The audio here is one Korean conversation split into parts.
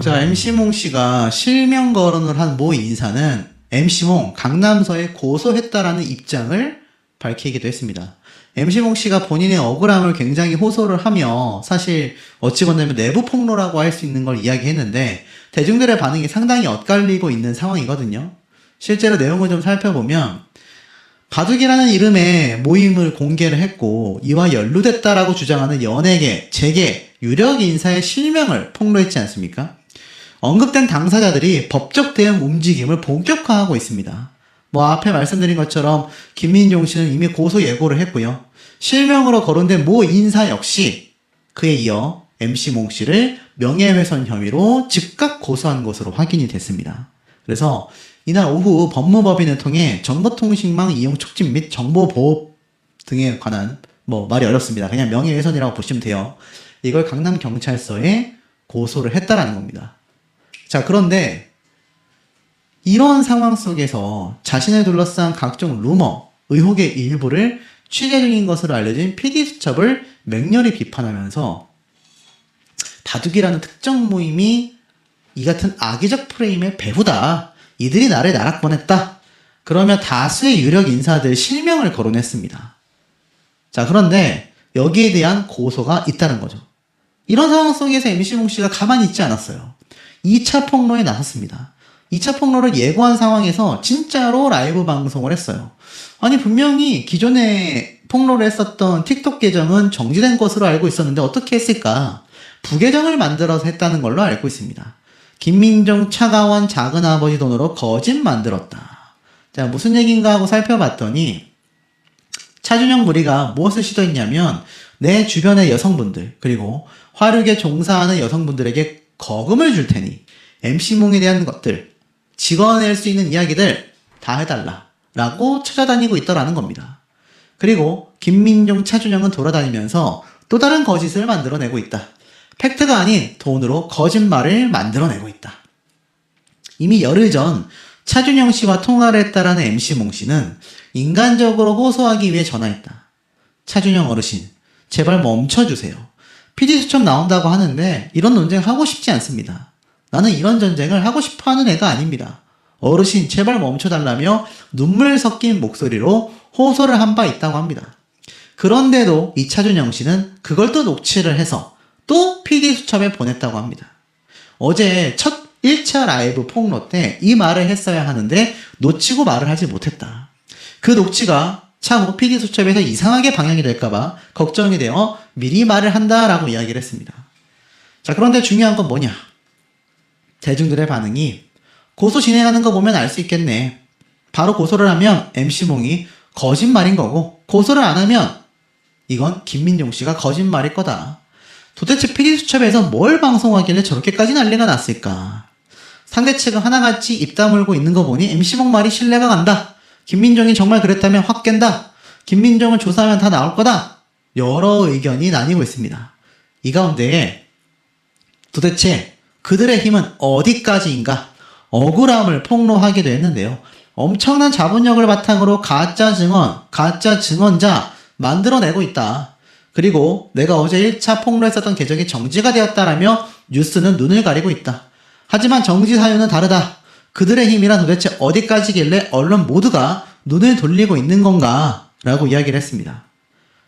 자, MC몽 씨가 실명 거론을 한 모 인사는 MC몽 강남서에 고소했다라는 입장을 밝히기도 했습니다. MC몽 씨가 본인의 억울함을 굉장히 호소를 하며 사실 어찌 보면 내부 폭로라고 할 수 있는 걸 이야기했는데 대중들의 반응이 상당히 엇갈리고 있는 상황이거든요. 실제로 내용을 좀 살펴보면 바둑이라는 이름의 모임을 공개를 했고 이와 연루됐다라고 주장하는 연예계, 재계, 유력 인사의 실명을 폭로했지 않습니까? 언급된 당사자들이 법적 대응 움직임을 본격화하고 있습니다. 앞에 말씀드린 것처럼 김민종 씨는 이미 고소 예고를 했고요. 실명으로 거론된 모 인사 역시 그에 이어 MC몽 씨를 명예훼손 혐의로 즉각 고소한 것으로 확인이 됐습니다. 그래서 이날 오후 법무법인을 통해 정보통신망 이용 촉진 및 정보보호 등에 관한 말이 어렵습니다. 그냥 명예훼손이라고 보시면 돼요. 이걸 강남경찰서에 고소를 했다라는 겁니다. 자, 그런데 이런 상황 속에서 자신을 둘러싼 각종 루머, 의혹의 일부를 취재 중인 것으로 알려진 PD수첩을 맹렬히 비판하면서 바둑이라는 특정 모임이 이 같은 악의적 프레임의 배후다. 이들이 나를 나락보냈다. 그러며 다수의 유력 인사들 실명을 거론했습니다. 자, 그런데 여기에 대한 고소가 있다는 거죠. 이런 상황 속에서 MC몽 씨가 가만히 있지 않았어요. 2차 폭로에 나섰습니다. 2차 폭로를 예고한 상황에서 진짜로 라이브 방송을 했어요. 아니, 분명히 기존에 폭로를 했었던 틱톡 계정은 정지된 것으로 알고 있었는데 어떻게 했을까? 부계정을 만들어서 했다는 걸로 알고 있습니다. 김민종 차가원 작은아버지 돈으로 거짓 만들었다. 자, 무슨 얘기인가 하고 살펴봤더니 차준영 무리가 무엇을 시도했냐면 내 주변의 여성분들 그리고 화력에 종사하는 여성분들에게 거금을 줄 테니 MC몽에 대한 것들, 찍어낼 수 있는 이야기들 다 해달라 라고 찾아다니고 있더라는 겁니다. 그리고 김민종, 차준영은 돌아다니면서 또 다른 거짓을 만들어내고 있다. 팩트가 아닌 돈으로 거짓말을 만들어내고 있다. 이미 열흘 전 차준영 씨와 통화를 했다라는 MC몽 씨는 인간적으로 호소하기 위해 전화했다. 차준영 어르신, 제발 멈춰주세요. PD수첩 나온다고 하는데 이런 논쟁 하고 싶지 않습니다. 나는 이런 전쟁을 하고 싶어하는 애가 아닙니다. 어르신 제발 멈춰달라며 눈물 섞인 목소리로 호소를 한 바 있다고 합니다. 그런데도 이 차준영 씨는 그걸 또 녹취를 해서 또 PD수첩에 보냈다고 합니다. 어제 첫 1차 라이브 폭로 때 이 말을 했어야 하는데 놓치고 말을 하지 못했다. 그 녹취가 차후 PD수첩에서 이상하게 방영이 될까봐 걱정이 되어 미리 말을 한다라고 이야기를 했습니다. 자, 그런데 중요한 건 뭐냐? 대중들의 반응이 고소 진행하는 거 보면 알 수 있겠네. 바로 고소를 하면 MC몽이 거짓말인 거고 고소를 안 하면 이건 김민종 씨가 거짓말일 거다. 도대체 PD수첩에서 뭘 방송하길래 저렇게까지 난리가 났을까? 상대 측은 하나같이 입 다물고 있는 거 보니 MC몽 말이 신뢰가 간다. 김민종이 정말 그랬다면 확 깬다. 김민종을 조사하면 다 나올 거다. 여러 의견이 나뉘고 있습니다. 이 가운데 도대체 그들의 힘은 어디까지인가? 억울함을 폭로하기도 했는데요. 엄청난 자본력을 바탕으로 가짜 증언, 가짜 증언자 만들어내고 있다. 그리고 내가 어제 1차 폭로했었던 계정이 정지가 되었다라며 뉴스는 눈을 가리고 있다. 하지만 정지 사유는 다르다. 그들의 힘이란 도대체 어디까지길래 언론 모두가 눈을 돌리고 있는 건가? 라고 이야기를 했습니다.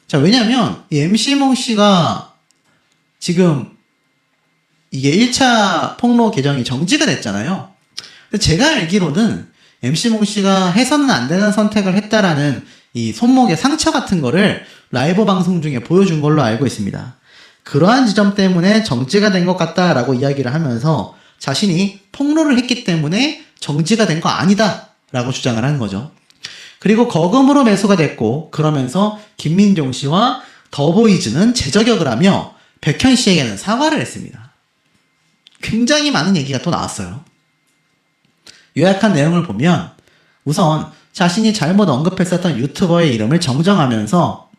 자, 왜냐면 이 MC몽 씨가 지금 이게 1차 폭로 계정이 정지가 됐잖아요. 근데 제가 알기로는 MC몽 씨가 해서는 안 되는 선택을 했다라는 이 손목에 상처 같은 거를 라이브 방송 중에 보여준 걸로 알고 있습니다. 그러한 지점 때문에 정지가 된 것 같다라고 이야기를 하면서 자신이 폭로를 했기 때문에 정지가 된 거 아니다 라고 주장을 하는 거죠. 그리고 거금으로 매수가 됐고 그러면서 김민종 씨와 더보이즈는 재저격을 하며 백현 씨에게는 사과를 했습니다. 굉장히 많은 얘기가 또 나왔어요. 요약한 내용을 보면 우선 자신이 잘못 언급했었던 유튜버의 이름을 정정하면서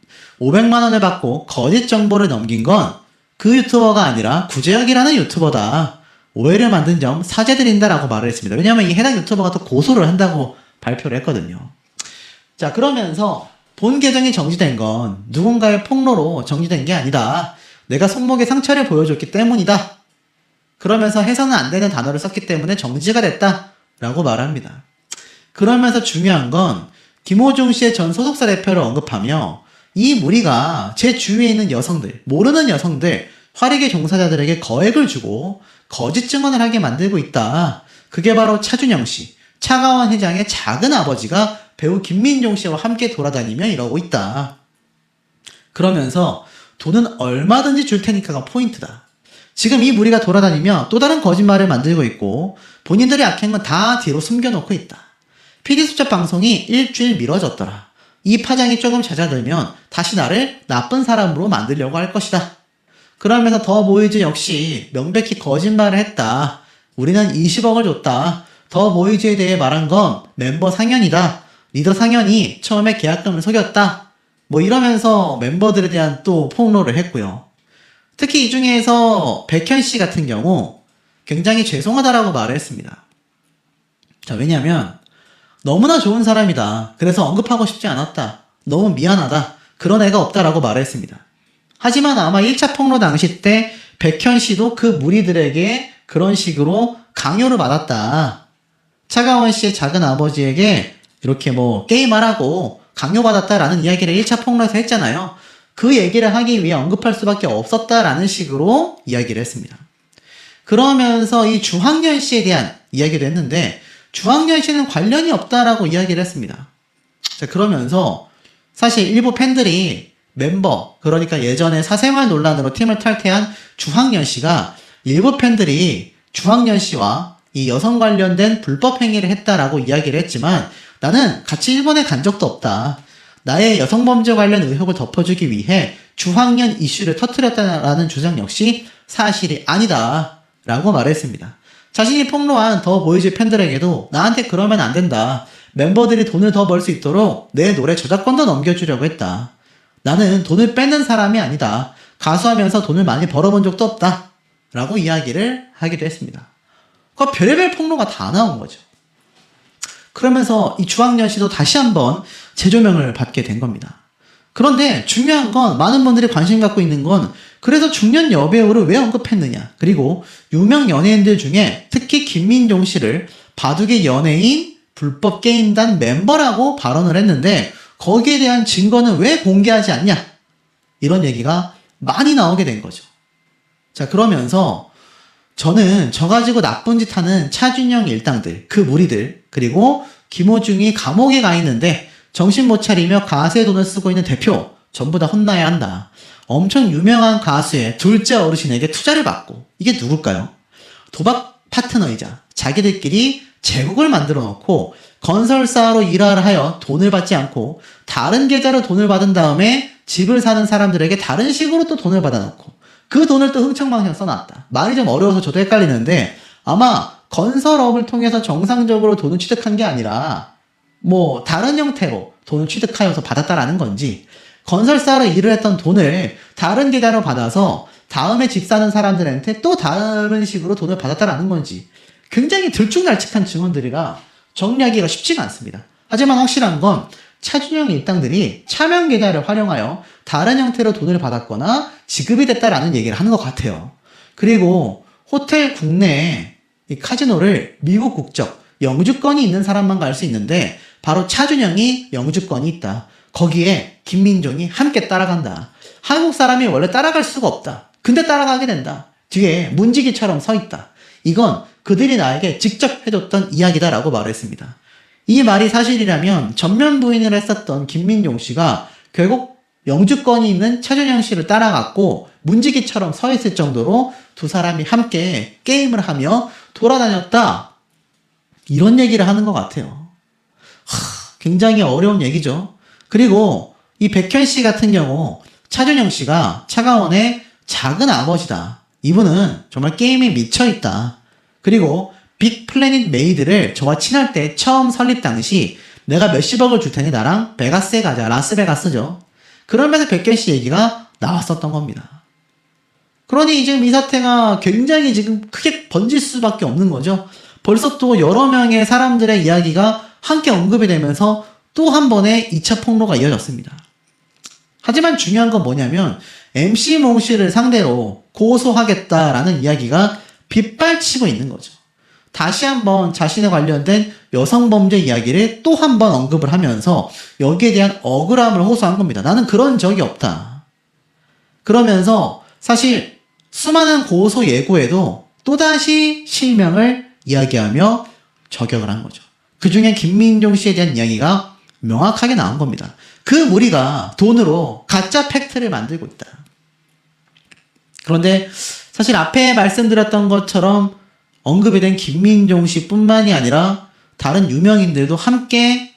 500만 원을 받고 거짓 정보를 넘긴 건 그 유튜버가 아니라 구제혁이라는 유튜버다. 오해를 만든 점 사죄드린다라고 말을 했습니다. 왜냐하면 이 해당 유튜버가 또 고소를 한다고 발표를 했거든요. 자, 그러면서 본 계정이 정지된 건 누군가의 폭로로 정지된 게 아니다. 내가 손목에 상처를 보여줬기 때문이다. 그러면서 해서는 안 되는 단어를 썼기 때문에 정지가 됐다라고 말합니다. 그러면서 중요한 건 김호중 씨의 전 소속사 대표를 언급하며 이 무리가 제 주위에 있는 여성들, 모르는 여성들, 활익의 종사자들에게 거액을 주고 거짓 증언을 하게 만들고 있다. 그게 바로 차준영 씨, 차가원 회장의 작은 아버지가 배우 김민종 씨와 함께 돌아다니며 이러고 있다. 그러면서 돈은 얼마든지 줄 테니까가 포인트다. 지금 이 무리가 돌아다니며 또 다른 거짓말을 만들고 있고 본인들의 악행 건 다 뒤로 숨겨놓고 있다. PD수첩 방송이 일주일 미뤄졌더라. 이 파장이 조금 잦아들면 다시 나를 나쁜 사람으로 만들려고 할 것이다. 그러면서 더 보이즈 역시 명백히 거짓말을 했다. 우리는 20억을 줬다. 더 보이즈에 대해 말한 건 멤버 상현이다. 리더 상현이 처음에 계약금을 속였다. 뭐 이러면서 멤버들에 대한 또 폭로를 했고요. 특히 이 중에서 백현 씨 같은 경우 굉장히 죄송하다라고 말을 했습니다. 자, 왜냐면 너무나 좋은 사람이다. 그래서 언급하고 싶지 않았다. 너무 미안하다. 그런 애가 없다라고 말했습니다. 하지만 아마 1차 폭로 당시 때 백현 씨도 그 무리들에게 그런 식으로 강요를 받았다. 차가원 씨의 작은 아버지에게 이렇게 뭐 게임하라고 강요받았다라는 이야기를 1차 폭로에서 했잖아요. 그 얘기를 하기 위해 언급할 수밖에 없었다라는 식으로 이야기를 했습니다. 그러면서 이 주황년 씨에 대한 이야기도 했는데 주황년 씨는 관련이 없다라고 이야기를 했습니다. 자, 그러면서 사실 일부 팬들이 멤버, 그러니까 예전에 사생활 논란으로 팀을 탈퇴한 주황년 씨가 일부 팬들이 주황년 씨와 이 여성 관련된 불법 행위를 했다라고 이야기를 했지만 나는 같이 일본에 간 적도 없다. 나의 여성범죄 관련 의혹을 덮어주기 위해 주황년 이슈를 터뜨렸다라는 주장 역시 사실이 아니다 라고 말했습니다. 자신이 폭로한 더 보이즈 팬들에게도 나한테 그러면 안 된다. 멤버들이 돈을 더 벌 수 있도록 내 노래 저작권도 넘겨주려고 했다. 나는 돈을 뺏는 사람이 아니다. 가수하면서 돈을 많이 벌어본 적도 없다. 라고 이야기를 하기도 했습니다. 그 별의별 폭로가 다 나온 거죠. 그러면서 이 주황년 씨도 다시 한번 재조명을 받게 된 겁니다. 그런데 중요한 건 많은 분들이 관심 갖고 있는 건 그래서 중년 여배우를 왜 언급했느냐. 그리고 유명 연예인들 중에 특히 김민종 씨를 바둑의 연예인 불법 게임단 멤버라고 발언을 했는데 거기에 대한 증거는 왜 공개하지 않냐. 이런 얘기가 많이 나오게 된 거죠. 자, 그러면서 저는 저 가지고 나쁜 짓 하는 차준영 일당들, 그 무리들, 그리고 김호중이 감옥에 가 있는데 정신 못 차리며 가수의 돈을 쓰고 있는 대표 전부 다 혼나야 한다. 엄청 유명한 가수의 둘째 어르신에게 투자를 받고 이게 누굴까요? 도박 파트너이자 자기들끼리 제국을 만들어 놓고 건설사로 일하려 하여 돈을 받지 않고 다른 계좌로 돈을 받은 다음에 집을 사는 사람들에게 다른 식으로 또 돈을 받아놓고 그 돈을 또 흥청망청 써놨다. 말이 좀 어려워서 저도 헷갈리는데 아마 건설업을 통해서 정상적으로 돈을 취득한 게 아니라 뭐 다른 형태로 돈을 취득하여서 받았다라는 건지 건설사로 일을 했던 돈을 다른 계좌로 받아서 다음에 집 사는 사람들한테 또 다른 식으로 돈을 받았다라는 건지 굉장히 들쭉날쭉한 증언들이라 정리하기가 쉽지가 않습니다. 하지만 확실한 건 차준영 일당들이 차명 계좌를 활용하여 다른 형태로 돈을 받았거나 지급이 됐다라는 얘기를 하는 것 같아요. 그리고 호텔 국내에 이 카지노를 미국 국적, 영주권이 있는 사람만 갈 수 있는데 바로 차준영이 영주권이 있다. 거기에 김민종이 함께 따라간다. 한국 사람이 원래 따라갈 수가 없다. 근데 따라가게 된다. 뒤에 문지기처럼 서 있다. 이건 그들이 나에게 직접 해줬던 이야기다라고 말했습니다. 이 말이 사실이라면 전면 부인을 했었던 김민종 씨가 결국 영주권이 있는 차준영 씨를 따라갔고 문지기처럼 서 있을 정도로 두 사람이 함께 게임을 하며 돌아다녔다. 이런 얘기를 하는 것 같아요. 굉장히 어려운 얘기죠. 그리고 이 백현 씨 같은 경우 차준영 씨가 차가원의 작은 아버지다. 이분은 정말 게임에 미쳐있다. 그리고 빅 플래닛 메이드를 저와 친할 때 처음 설립 당시 내가 몇십억을 줄 테니 나랑 베가스에 가자. 라스베가스죠. 그러면서 백현 씨 얘기가 나왔었던 겁니다. 그러니 지금 이 사태가 굉장히 지금 크게 번질 수밖에 없는 거죠. 벌써 또 여러 명의 사람들의 이야기가 함께 언급이 되면서 또 한 번의 2차 폭로가 이어졌습니다. 하지만 중요한 건 뭐냐면 MC 몽 씨를 상대로 고소하겠다라는 이야기가 빗발치고 있는 거죠. 다시 한번 자신에 관련된 여성범죄 이야기를 또 한 번 언급을 하면서 여기에 대한 억울함을 호소한 겁니다. 나는 그런 적이 없다. 그러면서 사실 수많은 고소 예고에도 또다시 실명을 이야기하며 저격을 한 거죠. 그 중에 김민종 씨에 대한 이야기가 명확하게 나온 겁니다. 그 무리가 돈으로 가짜 팩트를 만들고 있다. 그런데 사실 앞에 말씀드렸던 것처럼 언급이 된 김민종 씨뿐만이 아니라 다른 유명인들도 함께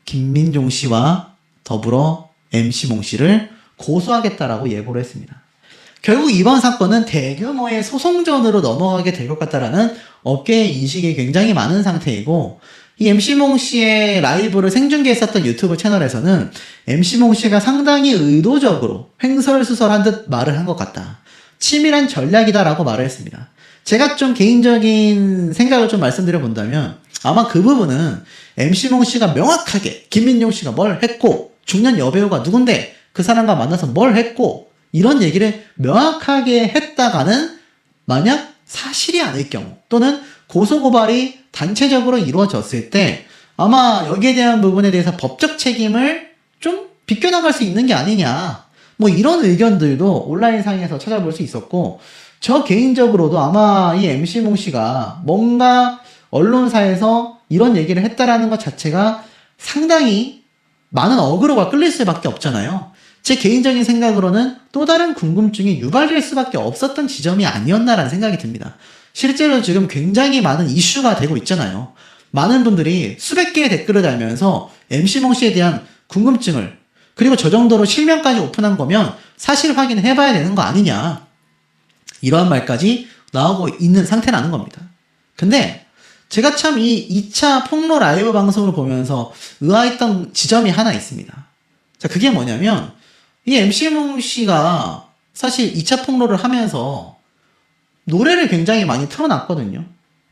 김민종 씨와 더불어 MC몽 씨를 고소하겠다라고 예고를 했습니다. 결국 이번 사건은 대규모의 소송전으로 넘어가게 될 것 같다라는 업계의 인식이 굉장히 많은 상태이고, 이 MC몽 씨의 라이브를 생중계했었던 유튜브 채널에서는 MC몽 씨가 상당히 의도적으로 횡설수설한 듯 말을 한 것 같다. 치밀한 전략이다라고 말을 했습니다. 제가 좀 개인적인 생각을 좀 말씀드려 본다면 아마 그 부분은 MC몽 씨가 명확하게 김민종 씨가 뭘 했고 중년 여배우가 누군데 그 사람과 만나서 뭘 했고 이런 얘기를 명확하게 했다가는 만약 사실이 아닐 경우 또는 고소고발이 단체적으로 이루어졌을 때 아마 여기에 대한 부분에 대해서 법적 책임을 좀 비껴나갈 수 있는 게 아니냐, 뭐 이런 의견들도 온라인상에서 찾아볼 수 있었고, 저 개인적으로도 아마 이 MC몽 씨가 뭔가 언론사에서 이런 얘기를 했다라는 것 자체가 상당히 많은 어그로가 끌릴 수밖에 없잖아요. 제 개인적인 생각으로는 또 다른 궁금증이 유발될 수밖에 없었던 지점이 아니었나라는 생각이 듭니다. 실제로 지금 굉장히 많은 이슈가 되고 있잖아요. 많은 분들이 수백 개의 댓글을 달면서 MC몽 씨에 대한 궁금증을, 그리고 저 정도로 실명까지 오픈한 거면 사실 확인해봐야 되는 거 아니냐, 이러한 말까지 나오고 있는 상태라는 겁니다. 근데 제가 참 이 2차 폭로 라이브 방송을 보면서 의아했던 지점이 하나 있습니다. 자, 그게 뭐냐면 이 MC몽 씨가 사실 2차 폭로를 하면서 노래를 굉장히 많이 틀어놨거든요.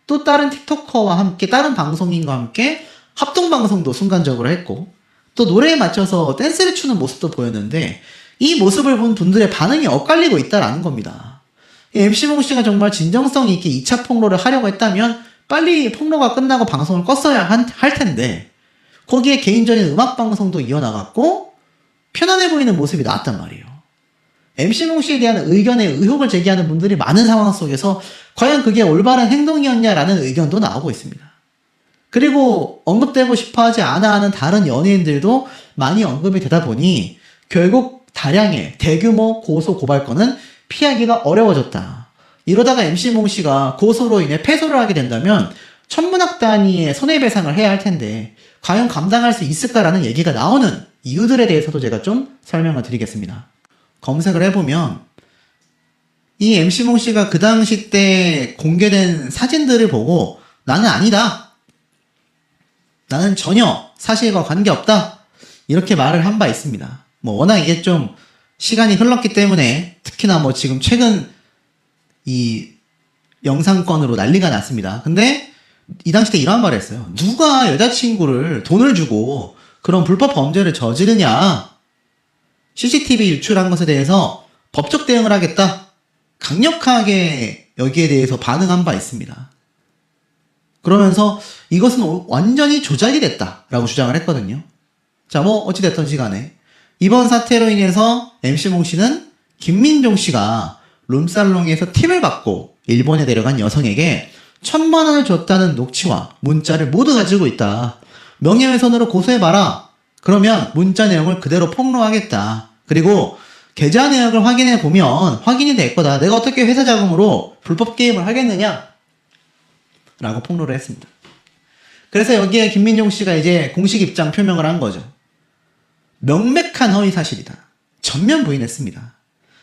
또 다른 틱토커와 함께, 다른 방송인과 함께 합동방송도 순간적으로 했고, 또 노래에 맞춰서 댄스를 추는 모습도 보였는데 이 모습을 본 분들의 반응이 엇갈리고 있다라는 겁니다. MC몽 씨가 정말 진정성 있게 2차 폭로를 하려고 했다면 빨리 폭로가 끝나고 방송을 껐어야 할 텐데 거기에 개인적인 음악방송도 이어나갔고 편안해 보이는 모습이 나왔단 말이에요. MC몽 씨에 대한 의견에 의혹을 제기하는 분들이 많은 상황 속에서 과연 그게 올바른 행동이었냐라는 의견도 나오고 있습니다. 그리고 언급되고 싶어하지 않아 하는 다른 연예인들도 많이 언급이 되다 보니 결국 다량의 대규모 고소 고발건은 피하기가 어려워졌다. 이러다가 MC몽 씨가 고소로 인해 패소를 하게 된다면 천문학 단위의 손해배상을 해야 할 텐데 과연 감당할 수 있을까라는 얘기가 나오는 이유들에 대해서도 제가 좀 설명을 드리겠습니다. 검색을 해보면 이 MC몽 씨가 그 당시 때 공개된 사진들을 보고 나는 아니다, 나는 전혀 사실과 관계없다, 이렇게 말을 한 바 있습니다. 뭐 워낙 이게 좀 시간이 흘렀기 때문에 특히나 뭐 지금 최근 이 영상건으로 난리가 났습니다. 근데 이 당시 때 이런 말을 했어요. 누가 여자친구를 돈을 주고 그런 불법 범죄를 저지르냐, CCTV 유출한 것에 대해서 법적 대응을 하겠다, 강력하게 여기에 대해서 반응한 바 있습니다. 그러면서 이것은 완전히 조작이 됐다라고 주장을 했거든요. 자, 뭐 어찌됐든 시간에 이번 사태로 인해서 MC몽 씨는 김민종 씨가 룸살롱에서 팁을 받고 일본에 데려간 여성에게 1,000만 원을 줬다는 녹취와 문자를 모두 가지고 있다. 명예훼손으로 고소해봐라. 그러면 문자 내용을 그대로 폭로하겠다. 그리고 계좌 내역을 확인해 보면 확인이 될 거다. 내가 어떻게 회사 자금으로 불법 게임을 하겠느냐? 라고 폭로를 했습니다. 그래서 여기에 김민종 씨가 이제 공식 입장 표명을 한 거죠. 명백한 허위 사실이다. 전면 부인했습니다.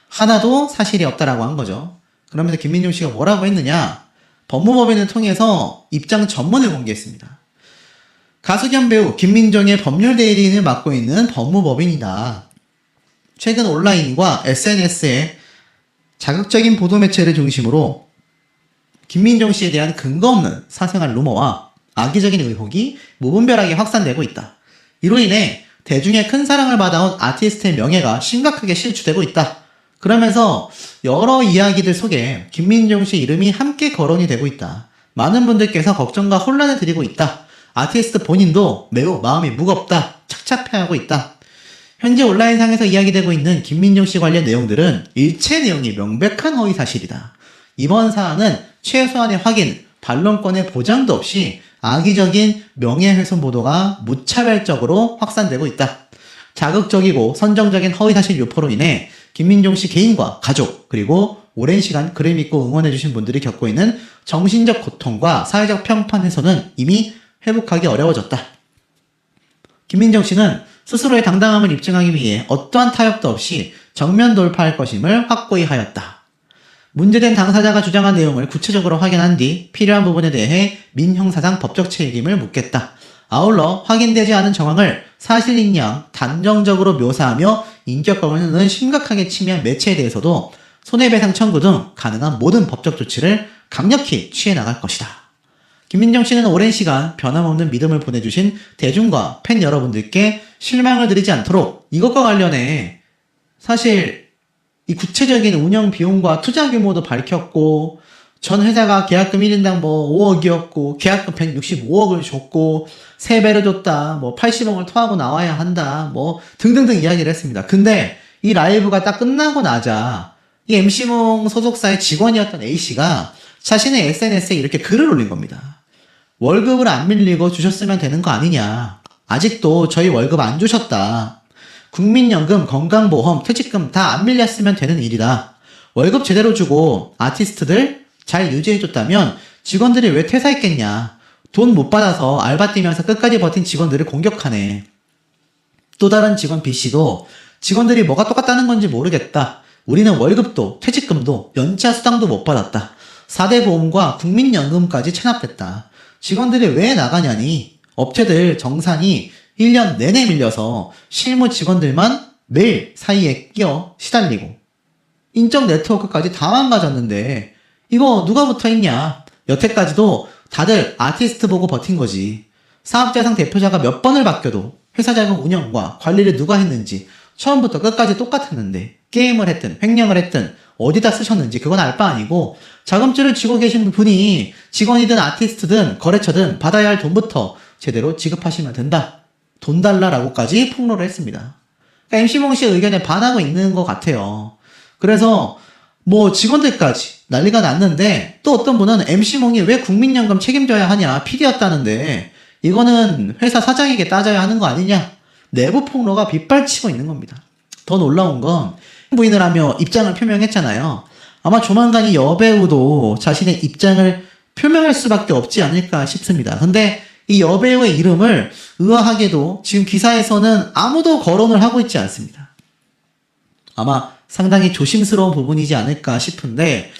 하나도 사실이 없다라고 한 거죠. 그러면서 김민종 씨가 뭐라고 했느냐? 법무법인을 통해서 입장 전문을 공개했습니다. 가수 겸 배우 김민종의 법률 대리인을 맡고 있는 법무법인이다. 최근 온라인과 SNS에 자극적인 보도 매체를 중심으로 김민종 씨에 대한 근거 없는 사생활 루머와 악의적인 의혹이 무분별하게 확산되고 있다. 이로 인해 대중의 큰 사랑을 받아온 아티스트의 명예가 심각하게 실추되고 있다. 그러면서 여러 이야기들 속에 김민종 씨 이름이 함께 거론이 되고 있다. 많은 분들께서 걱정과 혼란을 드리고 있다. 아티스트 본인도 매우 마음이 무겁다. 착잡해하고 있다. 현재 온라인상에서 이야기되고 있는 김민종 씨 관련 내용들은 일체 내용이 명백한 허위사실이다. 이번 사안은 최소한의 확인, 반론권의 보장도 없이 악의적인 명예훼손 보도가 무차별적으로 확산되고 있다. 자극적이고 선정적인 허위사실 유포로 인해 김민종 씨 개인과 가족 그리고 오랜 시간 그를 믿고 응원해주신 분들이 겪고 있는 정신적 고통과 사회적 평판에서는 이미 회복하기 어려워졌다. 김민종 씨는 스스로의 당당함을 입증하기 위해 어떠한 타협도 없이 정면 돌파할 것임을 확고히 하였다. 문제된 당사자가 주장한 내용을 구체적으로 확인한 뒤 필요한 부분에 대해 민형사상 법적 책임을 묻겠다. 아울러 확인되지 않은 정황을 사실인 양 단정적으로 묘사하며 인격권을 심각하게 침해한 매체에 대해서도 손해배상 청구 등 가능한 모든 법적 조치를 강력히 취해 나갈 것이다. 김민종 씨는 오랜 시간 변함없는 믿음을 보내주신 대중과 팬 여러분들께 실망을 드리지 않도록 이것과 관련해 사실 이 구체적인 운영 비용과 투자 규모도 밝혔고 전 회사가 계약금 1인당 5억이었고 계약금 165억을 줬고 3배를 줬다 80억을 토하고 나와야 한다 등등등 이야기를 했습니다. 근데 이 라이브가 딱 끝나고 나자 이 MC몽 소속사의 직원이었던 A씨가 자신의 SNS에 이렇게 글을 올린 겁니다. 월급을 안 밀리고 주셨으면 되는 거 아니냐. 아직도 저희 월급 안 주셨다. 국민연금, 건강보험, 퇴직금 다 안 밀렸으면 되는 일이다. 월급 제대로 주고 아티스트들 잘 유지해줬다면 직원들이 왜 퇴사했겠냐. 돈 못 받아서 알바 뛰면서 끝까지 버틴 직원들을 공격하네. 또 다른 직원 B씨도 직원들이 뭐가 똑같다는 건지 모르겠다. 우리는 월급도 퇴직금도 연차 수당도 못 받았다. 4대 보험과 국민연금까지 체납됐다. 직원들이 왜 나가냐니 업체들 정산이 1년 내내 밀려서 실무 직원들만 매일 사이에 끼어 시달리고 인적 네트워크까지 다 망가졌는데 이거 누가 붙어있냐. 여태까지도 다들 아티스트 보고 버틴 거지. 사업자상 대표자가 몇 번을 바뀌어도 회사 자금 운영과 관리를 누가 했는지 처음부터 끝까지 똑같았는데 게임을 했든 횡령을 했든 어디다 쓰셨는지 그건 알 바 아니고 자금줄을 쥐고 계신 분이 직원이든 아티스트든 거래처든 받아야 할 돈부터 제대로 지급하시면 된다. 돈 달라라고까지 폭로를 했습니다. 그러니까 MC몽 씨의 의견에 반하고 있는 것 같아요. 그래서 직원들까지 난리가 났는데 또 어떤 분은 MC몽이 왜 국민연금 책임져야 하냐 PD였다는데 이거는 회사 사장에게 따져야 하는 거 아니냐 내부 폭로가 빗발치고 있는 겁니다. 더 놀라운 건 부인을 하며 입장을 표명했잖아요. 아마 조만간 이 여배우도 자신의 입장을 표명할 수밖에 없지 않을까 싶습니다. 근데 이 여배우의 이름을 의아하게도 지금 기사에서는 아무도 거론을 하고 있지 않습니다. 아마 상당히 조심스러운 부분이지 않을까 싶은데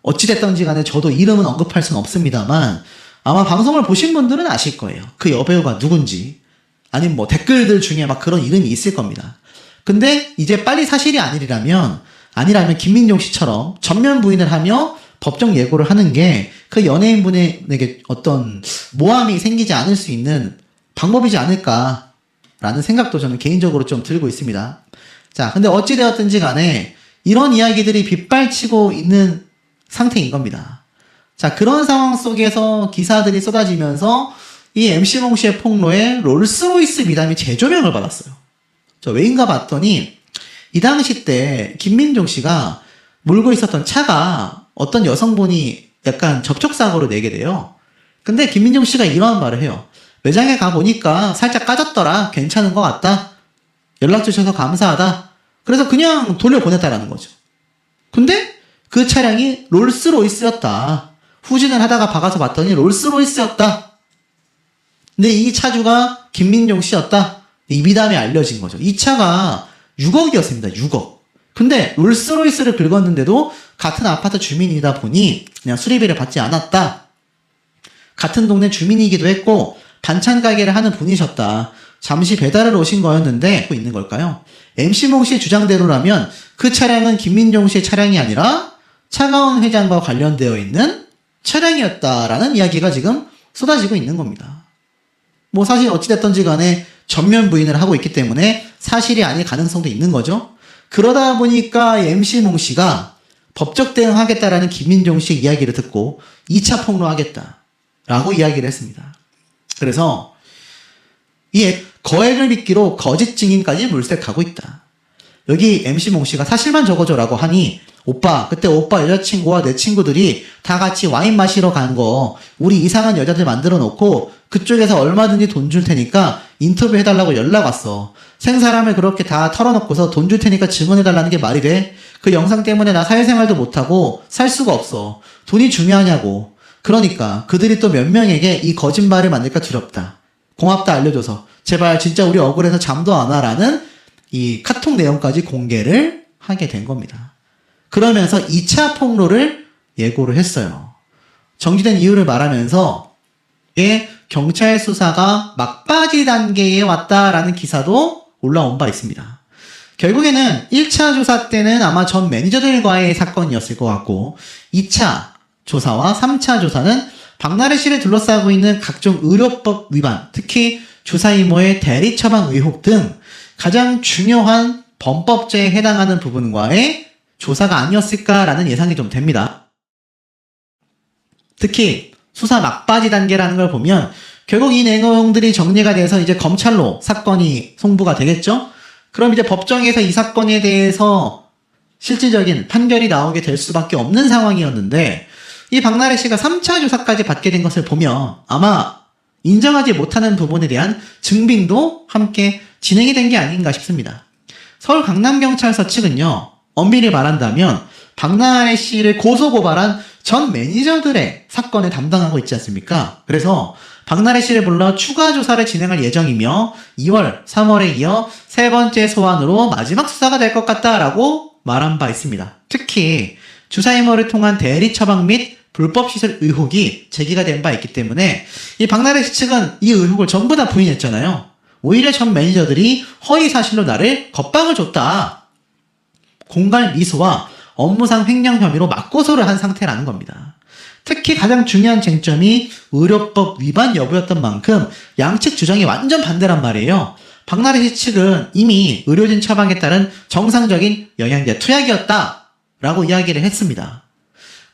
어찌됐던지 간에 저도 이름은 언급할 수는 없습니다만 아마 방송을 보신 분들은 아실 거예요. 그 여배우가 누군지 아니면 댓글들 중에 막 그런 이름이 있을 겁니다. 근데 이제 빨리 사실이 아니라면 김민종 씨처럼 전면 부인을 하며 법정 예고를 하는 게 그 연예인분에게 어떤 모함이 생기지 않을 수 있는 방법이지 않을까라는 생각도 저는 개인적으로 좀 들고 있습니다. 자, 근데 어찌되었든지 간에 이런 이야기들이 빗발치고 있는 상태인 겁니다. 자, 그런 상황 속에서 기사들이 쏟아지면서 이 MC몽 씨의 폭로에 롤스로이스 미담이 재조명을 받았어요. 저 왜인가 봤더니 이 당시 때 김민종 씨가 몰고 있었던 차가 어떤 여성분이 약간 접촉사고로 내게 돼요. 근데 김민종 씨가 이러한 말을 해요. 매장에 가보니까 살짝 까졌더라. 괜찮은 것 같다. 연락 주셔서 감사하다. 그래서 그냥 돌려보냈다라는 거죠. 근데 그 차량이 롤스로이스였다. 후진을 하다가 박아서 봤더니 롤스로이스였다. 근데 이 차주가 김민종 씨였다. 이 미담이 알려진 거죠. 이 차가 6억이었습니다. 6억. 근데 롤스로이스를 긁었는데도 같은 아파트 주민이다 보니 그냥 수리비를 받지 않았다. 같은 동네 주민이기도 했고 반찬 가게를 하는 분이셨다. 잠시 배달을 오신 거였는데 뭐 있는 걸까요? MC몽 씨의 주장대로라면 그 차량은 김민종 씨의 차량이 아니라 차가운 회장과 관련되어 있는 차량이었다라는 이야기가 지금 쏟아지고 있는 겁니다. 사실 어찌됐던지 간에 전면 부인을 하고 있기 때문에 사실이 아닐 가능성도 있는 거죠. 그러다 보니까 MC몽 씨가 법적 대응하겠다라는 김민종 씨의 이야기를 듣고 2차 폭로하겠다라고 이야기를 했습니다. 그래서 이 거액을 빚기로 거짓 증인까지 물색하고 있다. 여기 MC몽 씨가 사실만 적어줘라고 하니 오빠, 그때 오빠 여자친구와 내 친구들이 다 같이 와인 마시러 간 거 우리 이상한 여자들 만들어 놓고 그쪽에서 얼마든지 돈 줄 테니까 인터뷰 해달라고 연락 왔어. 생사람을 그렇게 다 털어놓고서 돈 줄 테니까 증언해달라는 게 말이 돼? 그 영상 때문에 나 사회생활도 못하고 살 수가 없어. 돈이 중요하냐고. 그러니까 그들이 또 몇 명에게 이 거짓말을 만들까 두렵다. 고맙다 알려줘서. 제발 진짜 우리 억울해서 잠도 안 와라는 이 카톡 내용까지 공개를 하게 된 겁니다. 그러면서 2차 폭로를 예고를 했어요. 정지된 이유를 말하면서 경찰 수사가 막바지 단계에 왔다라는 기사도 올라온 바 있습니다. 결국에는 1차 조사 때는 아마 전 매니저들과의 사건이었을 것 같고 2차 조사와 3차 조사는 박나래 씨를 둘러싸고 있는 각종 의료법 위반, 특히 주사 이모의 대리 처방 의혹 등 가장 중요한 범법죄에 해당하는 부분과의 조사가 아니었을까라는 예상이 좀 됩니다. 특히 수사 막바지 단계라는 걸 보면 결국 이 내용들이 정리가 돼서 이제 검찰로 사건이 송부가 되겠죠? 그럼 이제 법정에서 이 사건에 대해서 실질적인 판결이 나오게 될 수밖에 없는 상황이었는데 이 박나래 씨가 3차 조사까지 받게 된 것을 보면 아마 인정하지 못하는 부분에 대한 증빙도 함께 진행이 된 게 아닌가 싶습니다. 서울 강남경찰서 측은요, 엄밀히 말한다면 박나래 씨를 고소고발한 전 매니저들의 사건을 담당하고 있지 않습니까? 그래서 박나래 씨를 불러 추가 조사를 진행할 예정이며 2월, 3월에 이어 세 번째 소환으로 마지막 수사가 될 것 같다라고 말한 바 있습니다. 특히 주사임모를 통한 대리 처방 및 불법 시설 의혹이 제기가 된 바 있기 때문에 이 박나래 씨 측은 이 의혹을 전부 다 부인했잖아요. 오히려 전 매니저들이 허위 사실로 나를 겁박을 줬다. 공갈 미수와 업무상 횡령 혐의로 맞고소를 한 상태라는 겁니다. 특히 가장 중요한 쟁점이 의료법 위반 여부였던 만큼 양측 주장이 완전 반대란 말이에요. 박나래 씨 측은 이미 의료진 처방에 따른 정상적인 영양제 투약이었다라고 이야기를 했습니다.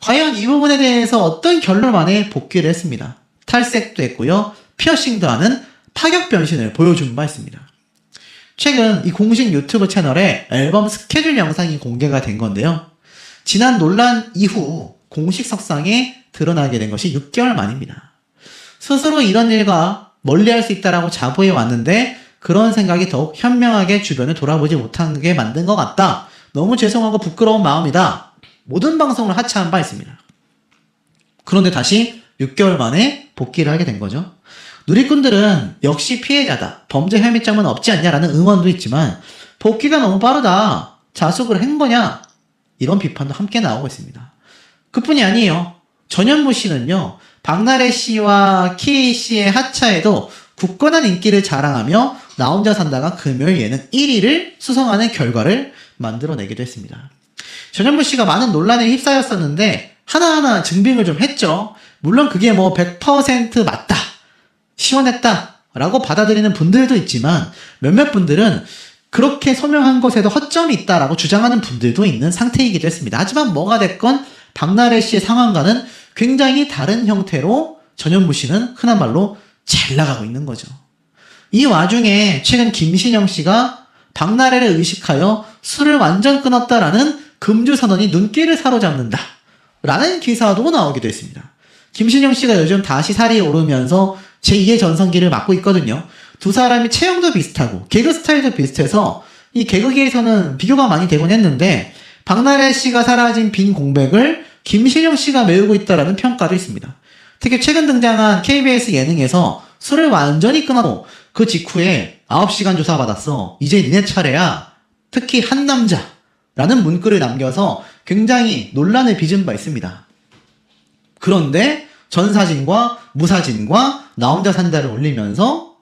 과연 이 부분에 대해서 어떤 결론만에 복귀를 했습니다. 탈색도 했고요. 피어싱도 하는 파격 변신을 보여준 바 있습니다. 최근 이 공식 유튜브 채널에 앨범 스케줄 영상이 공개가 된 건데요. 지난 논란 이후 공식 석상에 드러나게 된 것이 6개월 만입니다. 스스로 이런 일과 멀리할 수 있다라고 자부해 왔는데 그런 생각이 더욱 현명하게 주변을 돌아보지 못하게 만든 것 같다. 너무 죄송하고 부끄러운 마음이다. 모든 방송을 하차한 바 있습니다. 그런데 다시 6개월 만에 복귀를 하게 된 거죠. 누리꾼들은 역시 피해자다. 범죄 혐의점은 없지 않냐라는 응원도 있지만 복귀가 너무 빠르다. 자숙을 한 거냐? 이런 비판도 함께 나오고 있습니다. 그뿐이 아니에요. 전현무 씨는요. 박나래 씨와 키이 씨의 하차에도 굳건한 인기를 자랑하며 나 혼자 산다가 금요일 예능 1위를 수성하는 결과를 만들어내기도 했습니다. 전현무 씨가 많은 논란에 휩싸였었는데 하나하나 증빙을 좀 했죠. 물론 그게 뭐 100% 맞다. 시원했다 라고 받아들이는 분들도 있지만 몇몇 분들은 그렇게 소명한 것에도 허점이 있다라고 주장하는 분들도 있는 상태이기도 했습니다. 하지만 뭐가 됐건 박나래 씨의 상황과는 굉장히 다른 형태로 전현무 씨는 흔한 말로 잘 나가고 있는 거죠. 이 와중에 최근 김신영 씨가 박나래를 의식하여 술을 완전 끊었다라는 금주 선언이 눈길을 사로잡는다 라는 기사도 나오기도 했습니다. 김신영 씨가 요즘 다시 살이 오르면서 제2의 전성기를 맞고 있거든요. 두 사람이 체형도 비슷하고 개그 스타일도 비슷해서 이 개그계에서는 비교가 많이 되곤 했는데 박나래 씨가 사라진 빈 공백을 김신영 씨가 메우고 있다라는 평가도 있습니다. 특히 최근 등장한 KBS 예능에서 술을 완전히 끊어도 그 직후에 9시간 조사받았어. 이제 니네 차례야. 특히 한 남자라는 문구를 남겨서 굉장히 논란을 빚은 바 있습니다. 그런데 전사진과 무사진과 나 혼자 산다를 올리면서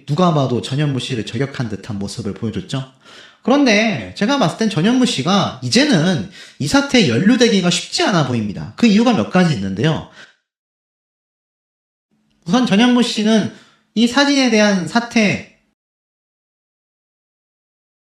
누가 봐도 전현무 씨를 저격한 듯한 모습을 보여줬죠. 그런데 제가 봤을 땐 전현무 씨가 이제는 이 사태에 연루되기가 쉽지 않아 보입니다. 그 이유가 몇 가지 있는데요. 우선 전현무 씨는 이 사진에 대한 사태